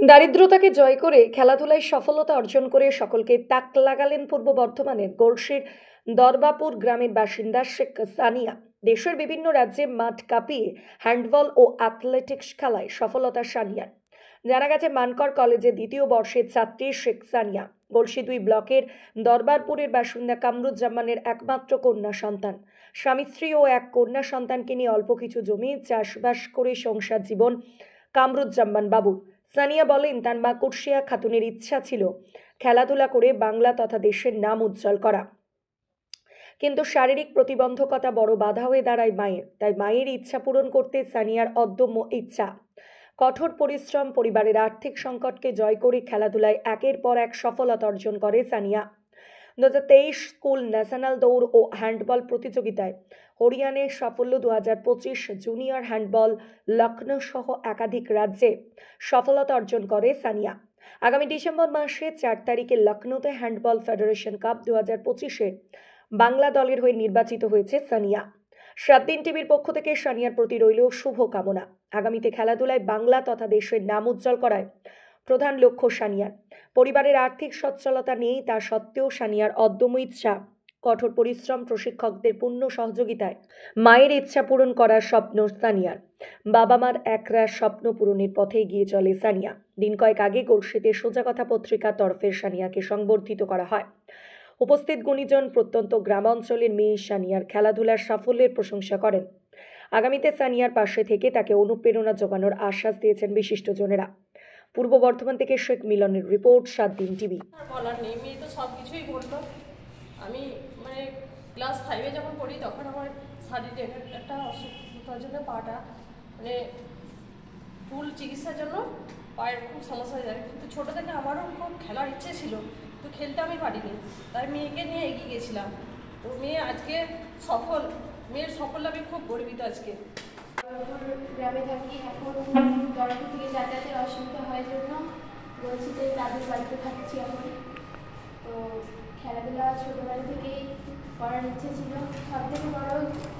দারিদ্রতাকে জয় করে খেলাধুলায় সফলতা অর্জন করে সকলকে তাক লাগালেন পূর্ব বর্ধমানের গড়শির দরবাপুর গ্রামের বাসিন্দা শেখ সানিয়া। দেশের বিভিন্ন রাজ্যে মাঠ কাঁপিয়ে হ্যান্ডবল ও অ্যাথলেটিক্স খেলায় সফলতা সানিয়ার। জানা গেছে মানকর কলেজে দ্বিতীয় বর্ষের ছাত্রী শেখ সানিয়া গলসি ২ ব্লকের দরবারপুরের বাসিন্দা কামরুজ্জামানের একমাত্র কন্যা সন্তান। স্বামী স্ত্রী ও এক কন্যা সন্তানকে নিয়ে অল্প কিছু জমি চাষবাস করে সংসার জীবন কামরুজ্জামান বাবুর। সানিয়া বলেন, তার মা কুরশিয়া খাতুনের ইচ্ছা ছিল খেলাধুলা করে বাংলা তথা দেশের নাম উজ্জ্বল করা, কিন্তু শারীরিক প্রতিবন্ধকতা বড় বাধা হয়ে দাঁড়ায় মায়ের। তাই মায়ের ইচ্ছা পূরণ করতে সানিয়ার অদম্য ইচ্ছা, কঠোর পরিশ্রম, পরিবারের আর্থিক সংকটকে জয় করে খেলাধুলায় একের পর এক সফলতা অর্জন করে সানিয়া। 2023 স্কুল ন্যাশনাল দৌড় ও হ্যান্ডবল প্রতিযোগিতায় হরিয়ানের সাফল্য, 2025 জুনিয়র হ্যান্ডবল লখনৌ সহ একাধিক রাজ্যে সফলতা অর্জন করে সানিয়া। আগামী ডিসেম্বর মাসে 4 তারিখে লখনৌতে হ্যান্ডবল ফেডারেশন কাপ 2025-এর বাংলা দলের হয়ে নির্বাচিত হয়েছে সানিয়া। 7 দিন টিভির পক্ষ থেকে সানিয়ার প্রতি রইল শুভ কামনা। আগামীতে খেলাধুলায় বাংলা তথা দেশের নাম উজ্জ্বল করায় প্রধান লক্ষ্য সানিয়ার। পরিবারের আর্থিক সচ্ছলতা নেই, তা সত্ত্বেও সানিয়ার অদম্য ইচ্ছা, কঠোর পরিশ্রম, প্রশিক্ষকদের পূর্ণ সহযোগিতায় মায়ের ইচ্ছা পূরণ করার স্বপ্ন সানিয়ার। বাবা মার একরাশ স্বপ্ন পূরণের পথে এগিয়ে চলে সানিয়া। দিন কয়েক আগে গড়শিতে সোজা কথা পত্রিকার তরফে সানিয়াকে সংবর্ধিত করা হয়। উপস্থিত গুণীজন প্রত্যন্ত গ্রামাঞ্চলের মেয়ে সানিয়ার খেলাধুলার সাফল্যের প্রশংসা করেন। আগামীতে সানিয়ার পাশে থেকে তাকে অনুপ্রেরণা যোগানোর আশ্বাস দিয়েছেন বিশিষ্টজনেরা। পূর্ব বর্ধমান থেকে শেখ মিলনের রিপোর্ট, 7 দিন টিভি। বলার নেই, মেয়ে তো সব কিছুই বললো। আমি মানে ক্লাস 5-এ যখন পড়ি তখন আমার শারীরিক একটা অসুস্থতার জন্য পাটা মানে ফুল চিকিৎসার জন্য পায়ের খুব সমস্যা হয়ে যায়। কিন্তু ছোটো থেকে আমারও খুব খেলার ইচ্ছে ছিল, তো খেলতে আমি পারিনি, তাই মেয়েকে নিয়ে এগিয়ে গেছিলাম। তো মেয়ে আজকে সফল, মেয়ের সাফল্যে আমি খুব গর্বিত আজকে। গ্রামে থাকি, এখন দরকার থেকে যাতায়াতের অসুবিধা হয় জন্য বলছি যে তাদের বাড়িতে থাকছি এখন। তো খেলাধুলা ছোটোবেলা থেকেই করার ইচ্ছে ছিল। সব থেকে বড়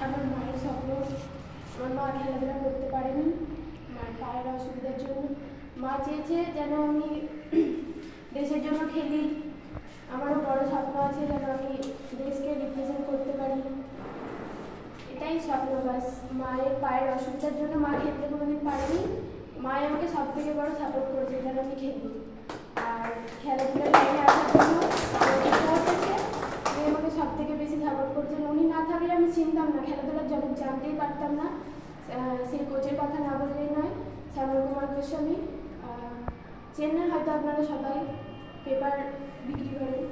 আমার মায়ের স্বপ্ন। আমার মা খেলাধুলা করতে পারেনি মার পায়ের অসুবিধার জন্য। মা চেয়েছে যেন আমি দেশের জন্য খেলি। আমারও বড় স্বপ্ন আছে যেন আমি দেশকে রিপ্রেজেন্ট করতে পারি, এটাই স্বপ্ন বাস। মায়ের পায়ের অসুবিধার জন্য মা খেলতে কোনোদিন পারেনি। মা আমাকে সব থেকে বড় সাপোর্ট করেছে যেন আমি খেলি। আর খেলাধুলার লাইনে আসার জন্য উনি আমাকে সব থেকে বেশি সাপোর্ট করছেন। উনি না থাকলে আমি চিনতাম না, খেলাধুলার জগৎ জানতেই পারতাম না। সেই কোচের কথা না বললেই নয়, শ্যামল কুমার গোস্বামী, চেন্নাই হয়তো আপনারা সবাই পেপার বিক্রি করেন।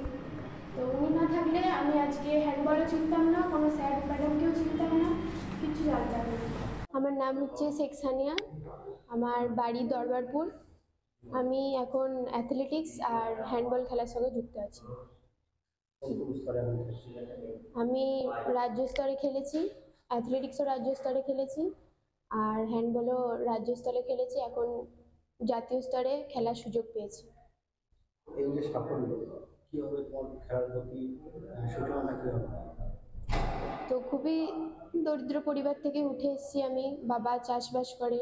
তো উনি না থাকলে আমি আজকে হ্যান্ডবলও চিনতাম না, কোনো স্যার ম্যাডামকেও চিনতাম না, কিছু জানতাম না। আমার নাম হচ্ছে শেখ সানিয়া, আমার বাড়ি দরবারপুর। আমি এখন অ্যাথলেটিক্স আর হ্যান্ডবল খেলার সঙ্গে যুক্ত আছি। আমি রাজ্য স্তরে খেলেছি, অ্যাথলেটিক্সও রাজ্য স্তরে খেলেছি, আর হ্যান্ডবলও রাজ্য স্তরে খেলেছি। এখন জাতীয় স্তরে খেলার সুযোগ পেয়েছি। এই যে সাফল্য, কিভাবে তোমার খেলার প্রতি সূচনাটা কিভাবে? তো খুবই দরিদ্র পরিবার থেকে উঠে এসেছি আমি। বাবা চাষবাস করে।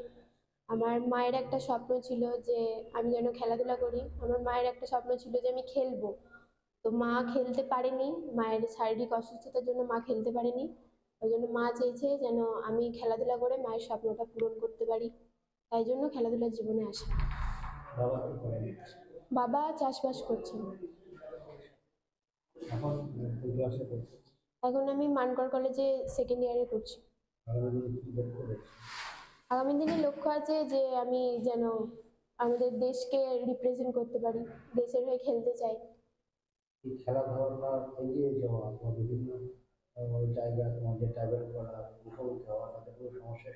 আমার মায়ের একটা স্বপ্ন ছিল যে আমি যেন খেলাধুলা করি। আমার মায়ের একটা স্বপ্ন ছিল যে আমি খেলবো। তো মা খেলতে পারেনি, মায়ের শারীরিক অসুস্থতার জন্য মা খেলতে পারেনি। ওই জন্য মা চেয়েছে যেন আমি খেলাধুলা করে মায়ের স্বপ্নটা পূরণ করতে পারি, তাই জন্য খেলাধুলার জীবনে আসা। বাবা কি করেন? বাবা চাষবাস করছেন। এখন কোন ক্লাসে পড়ছো? এখন আমি মানকর কলেজে সেকেন্ড ইয়ারে পড়ছি। আগামী দিনে কি লক্ষ্য রয়েছে? আগামী দিনে লক্ষ্য আছে যে আমি যেন আমাদের দেশকে রিপ্রেজেন্ট করতে পারি, দেশের হয়ে খেলতে চাই। এই খেলাধুলা এগিয়ে যাওয়া বা বিভিন্ন জায়গায় তোমাদের ট্রাভেল করা, মুখোমুখি হওয়া, তাতে কোনো সমস্যার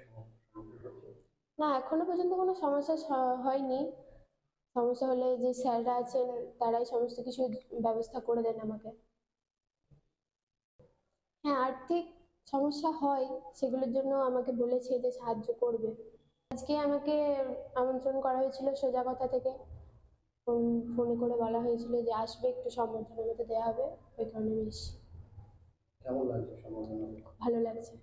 সম্মুখীন হচ্ছে? না, এখনো পর্যন্ত কোনো সমস্যা হয়নি। সমস্যা হলে যে স্যাররা আছেন তারাই সমস্ত কিছু ব্যবস্থা করে দেন আমাকে। হ্যাঁ, আর্থিক সমস্যা হয়, সেগুলোর জন্য আমাকে বলেছে যে সাহায্য করবে। আজকে আমাকে আমন্ত্রণ করা হয়েছিল সোজা কথা থেকে। ফোনে করে বলা হয়েছিল যে আসবে, একটু সম্বর্ধনার মতো দেওয়া হবে, ওই কারণে আমি এসেছি। কেমন লাগছে সম্বর্ধনা? ভালো লাগছে।